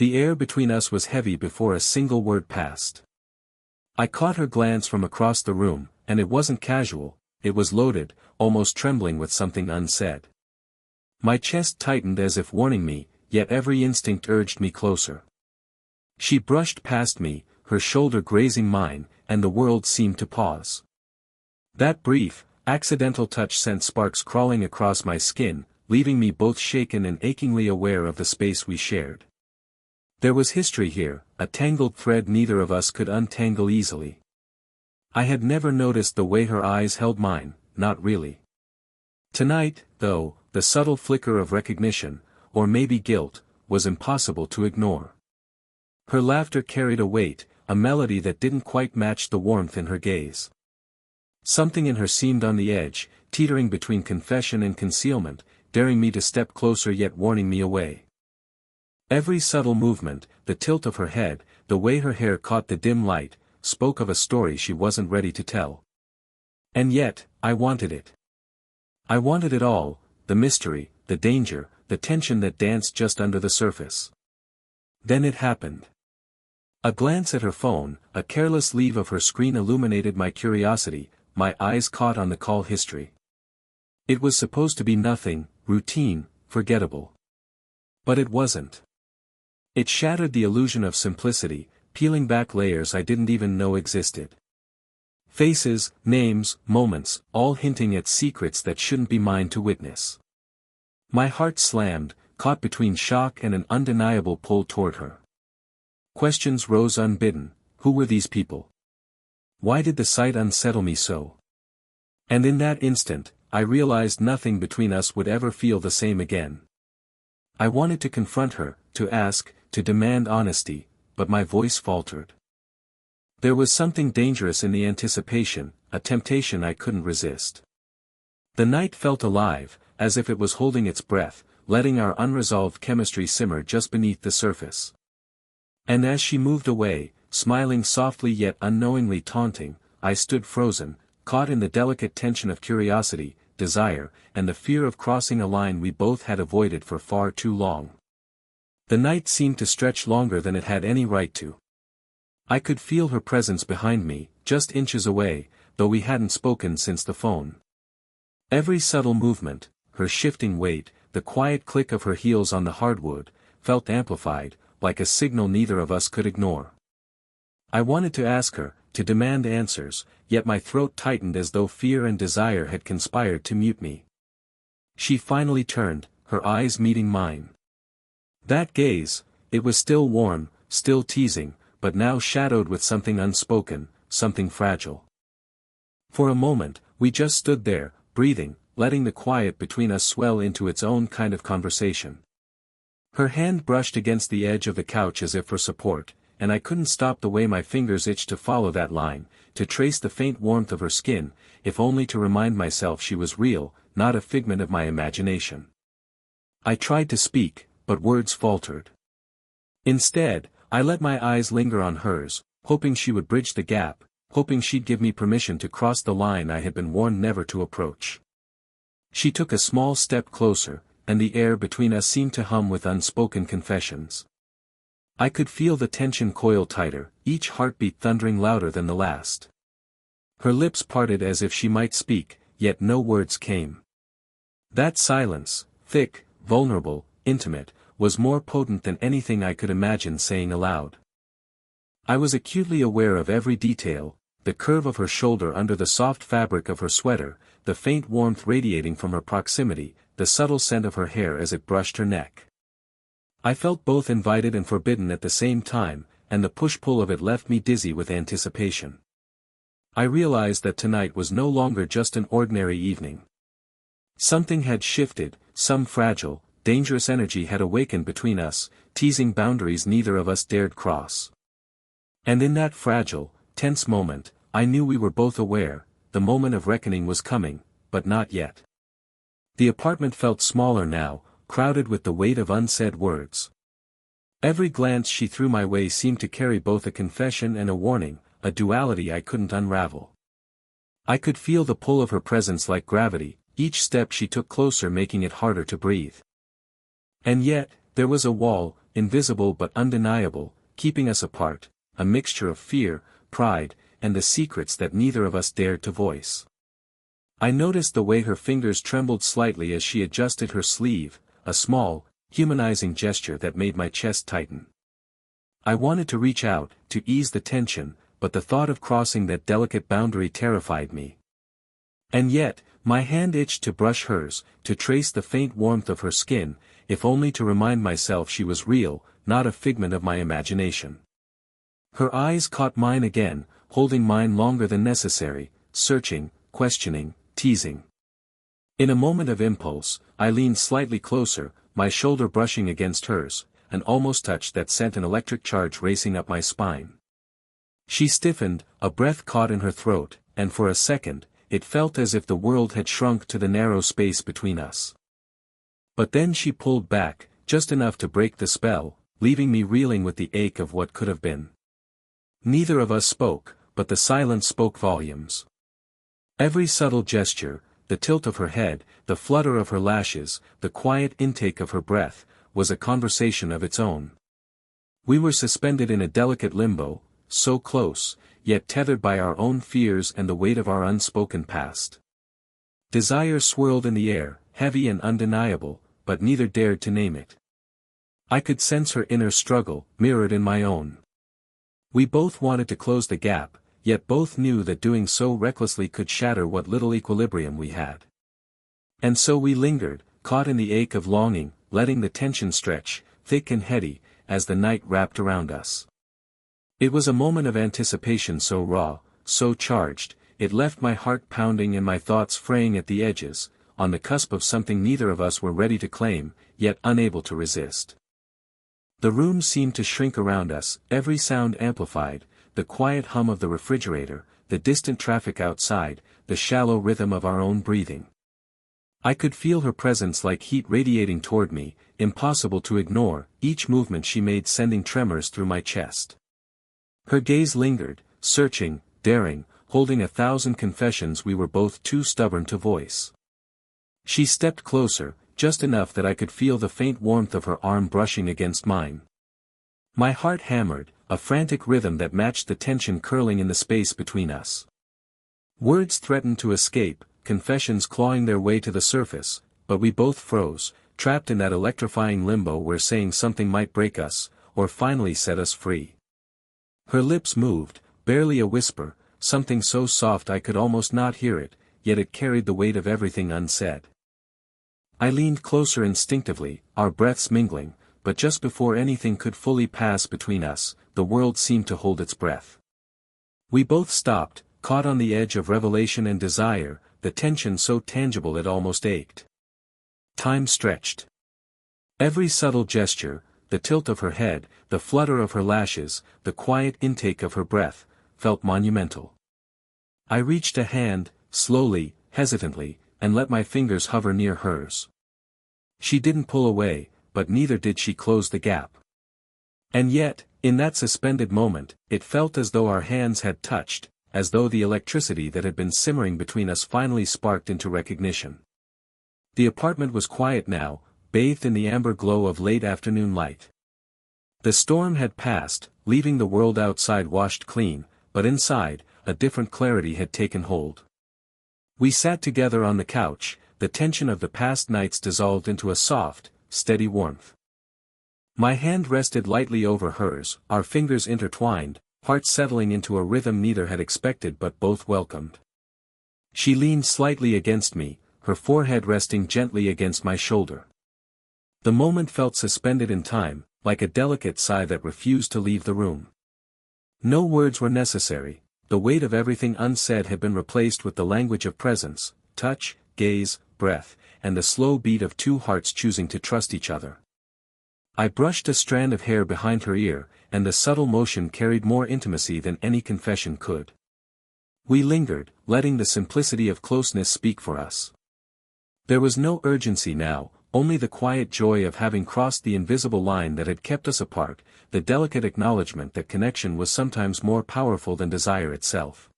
The air between us was heavy before a single word passed. I caught her glance from across the room, and it wasn't casual, it was loaded, almost trembling with something unsaid. My chest tightened as if warning me, yet every instinct urged me closer. She brushed past me, her shoulder grazing mine, and the world seemed to pause. That brief, accidental touch sent sparks crawling across my skin, leaving me both shaken and achingly aware of the space we shared. There was history here, a tangled thread neither of us could untangle easily. I had never noticed the way her eyes held mine, not really. Tonight, though, the subtle flicker of recognition, or maybe guilt, was impossible to ignore. Her laughter carried a weight, a melody that didn't quite match the warmth in her gaze. Something in her seemed on the edge, teetering between confession and concealment, daring me to step closer yet warning me away. Every subtle movement, the tilt of her head, the way her hair caught the dim light, spoke of a story she wasn't ready to tell. And yet, I wanted it. I wanted it all, the mystery, the danger, the tension that danced just under the surface. Then it happened. A glance at her phone, a careless leave of her screen illuminated my curiosity, my eyes caught on the call history. It was supposed to be nothing, routine, forgettable. But it wasn't. It shattered the illusion of simplicity, peeling back layers I didn't even know existed. Faces, names, moments, all hinting at secrets that shouldn't be mine to witness. My heart slammed, caught between shock and an undeniable pull toward her. Questions rose unbidden. Who were these people? Why did the sight unsettle me so? And in that instant, I realized nothing between us would ever feel the same again. I wanted to confront her, to ask, to demand honesty, but my voice faltered. There was something dangerous in the anticipation, a temptation I couldn't resist. The night felt alive, as if it was holding its breath, letting our unresolved chemistry simmer just beneath the surface. And as she moved away, smiling softly yet unknowingly taunting, I stood frozen, caught in the delicate tension of curiosity, desire, and the fear of crossing a line we both had avoided for far too long. The night seemed to stretch longer than it had any right to. I could feel her presence behind me, just inches away, though we hadn't spoken since the phone. Every subtle movement, her shifting weight, the quiet click of her heels on the hardwood, felt amplified, like a signal neither of us could ignore. I wanted to ask her, to demand answers, yet my throat tightened as though fear and desire had conspired to mute me. She finally turned, her eyes meeting mine. That gaze, it was still warm, still teasing, but now shadowed with something unspoken, something fragile. For a moment, we just stood there, breathing, letting the quiet between us swell into its own kind of conversation. Her hand brushed against the edge of the couch as if for support, and I couldn't stop the way my fingers itched to follow that line, to trace the faint warmth of her skin, if only to remind myself she was real, not a figment of my imagination. I tried to speak, but words faltered. Instead, I let my eyes linger on hers, hoping she would bridge the gap, hoping she'd give me permission to cross the line I had been warned never to approach. She took a small step closer, and the air between us seemed to hum with unspoken confessions. I could feel the tension coil tighter, each heartbeat thundering louder than the last. Her lips parted as if she might speak, yet no words came. That silence, thick, vulnerable, intimate, was more potent than anything I could imagine saying aloud. I was acutely aware of every detail, the curve of her shoulder under the soft fabric of her sweater, the faint warmth radiating from her proximity, the subtle scent of her hair as it brushed her neck. I felt both invited and forbidden at the same time, and the push-pull of it left me dizzy with anticipation. I realized that tonight was no longer just an ordinary evening. Something had shifted, some fragile, dangerous energy had awakened between us, teasing boundaries neither of us dared cross. And in that fragile, tense moment, I knew we were both aware, the moment of reckoning was coming, but not yet. The apartment felt smaller now, crowded with the weight of unsaid words. Every glance she threw my way seemed to carry both a confession and a warning, a duality I couldn't unravel. I could feel the pull of her presence like gravity, each step she took closer making it harder to breathe. And yet, there was a wall, invisible but undeniable, keeping us apart, a mixture of fear, pride, and the secrets that neither of us dared to voice. I noticed the way her fingers trembled slightly as she adjusted her sleeve, a small, humanizing gesture that made my chest tighten. I wanted to reach out, to ease the tension, but the thought of crossing that delicate boundary terrified me. And yet, my hand itched to brush hers, to trace the faint warmth of her skin, if only to remind myself she was real, not a figment of my imagination. Her eyes caught mine again, holding mine longer than necessary, searching, questioning, teasing. In a moment of impulse, I leaned slightly closer, my shoulder brushing against hers, an almost touch that sent an electric charge racing up my spine. She stiffened, a breath caught in her throat, and for a second, it felt as if the world had shrunk to the narrow space between us. But then she pulled back, just enough to break the spell, leaving me reeling with the ache of what could have been. Neither of us spoke, but the silence spoke volumes. Every subtle gesture, the tilt of her head, the flutter of her lashes, the quiet intake of her breath, was a conversation of its own. We were suspended in a delicate limbo, so close, yet tethered by our own fears and the weight of our unspoken past. Desire swirled in the air, heavy and undeniable, but neither dared to name it. I could sense her inner struggle, mirrored in my own. We both wanted to close the gap, yet both knew that doing so recklessly could shatter what little equilibrium we had. And so we lingered, caught in the ache of longing, letting the tension stretch, thick and heady, as the night wrapped around us. It was a moment of anticipation so raw, so charged, it left my heart pounding and my thoughts fraying at the edges, on the cusp of something neither of us were ready to claim, yet unable to resist. The room seemed to shrink around us, every sound amplified, the quiet hum of the refrigerator, the distant traffic outside, the shallow rhythm of our own breathing. I could feel her presence like heat radiating toward me, impossible to ignore, each movement she made sending tremors through my chest. Her gaze lingered, searching, daring, holding 1,000 confessions we were both too stubborn to voice. She stepped closer, just enough that I could feel the faint warmth of her arm brushing against mine. My heart hammered, a frantic rhythm that matched the tension curling in the space between us. Words threatened to escape, confessions clawing their way to the surface, but we both froze, trapped in that electrifying limbo where saying something might break us, or finally set us free. Her lips moved, barely a whisper, something so soft I could almost not hear it, yet it carried the weight of everything unsaid. I leaned closer instinctively, our breaths mingling, but just before anything could fully pass between us, the world seemed to hold its breath. We both stopped, caught on the edge of revelation and desire, the tension so tangible it almost ached. Time stretched. Every subtle gesture, the tilt of her head, the flutter of her lashes, the quiet intake of her breath, felt monumental. I reached a hand, slowly, hesitantly, and let my fingers hover near hers. She didn't pull away, but neither did she close the gap. And yet, in that suspended moment, it felt as though our hands had touched, as though the electricity that had been simmering between us finally sparked into recognition. The apartment was quiet now, bathed in the amber glow of late afternoon light. The storm had passed, leaving the world outside washed clean, but inside, a different clarity had taken hold. We sat together on the couch, the tension of the past nights dissolved into a soft, steady warmth. My hand rested lightly over hers, our fingers intertwined, hearts settling into a rhythm neither had expected but both welcomed. She leaned slightly against me, her forehead resting gently against my shoulder. The moment felt suspended in time, like a delicate sigh that refused to leave the room. No words were necessary, the weight of everything unsaid had been replaced with the language of presence, touch, gaze, breath, and the slow beat of two hearts choosing to trust each other. I brushed a strand of hair behind her ear, and the subtle motion carried more intimacy than any confession could. We lingered, letting the simplicity of closeness speak for us. There was no urgency now, only the quiet joy of having crossed the invisible line that had kept us apart, the delicate acknowledgement that connection was sometimes more powerful than desire itself.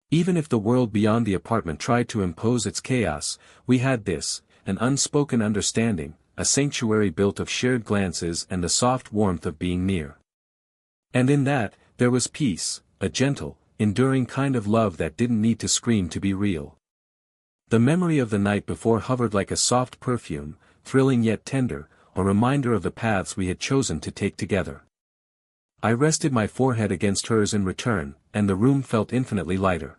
Even if the world beyond the apartment tried to impose its chaos, we had this, an unspoken understanding, a sanctuary built of shared glances and the soft warmth of being near. And in that, there was peace, a gentle, enduring kind of love that didn't need to scream to be real. The memory of the night before hovered like a soft perfume, thrilling yet tender, a reminder of the paths we had chosen to take together. I rested my forehead against hers in return, and the room felt infinitely lighter.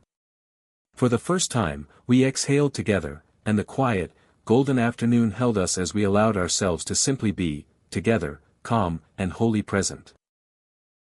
For the first time, we exhaled together, and the quiet, golden afternoon held us as we allowed ourselves to simply be, together, calm and wholly present.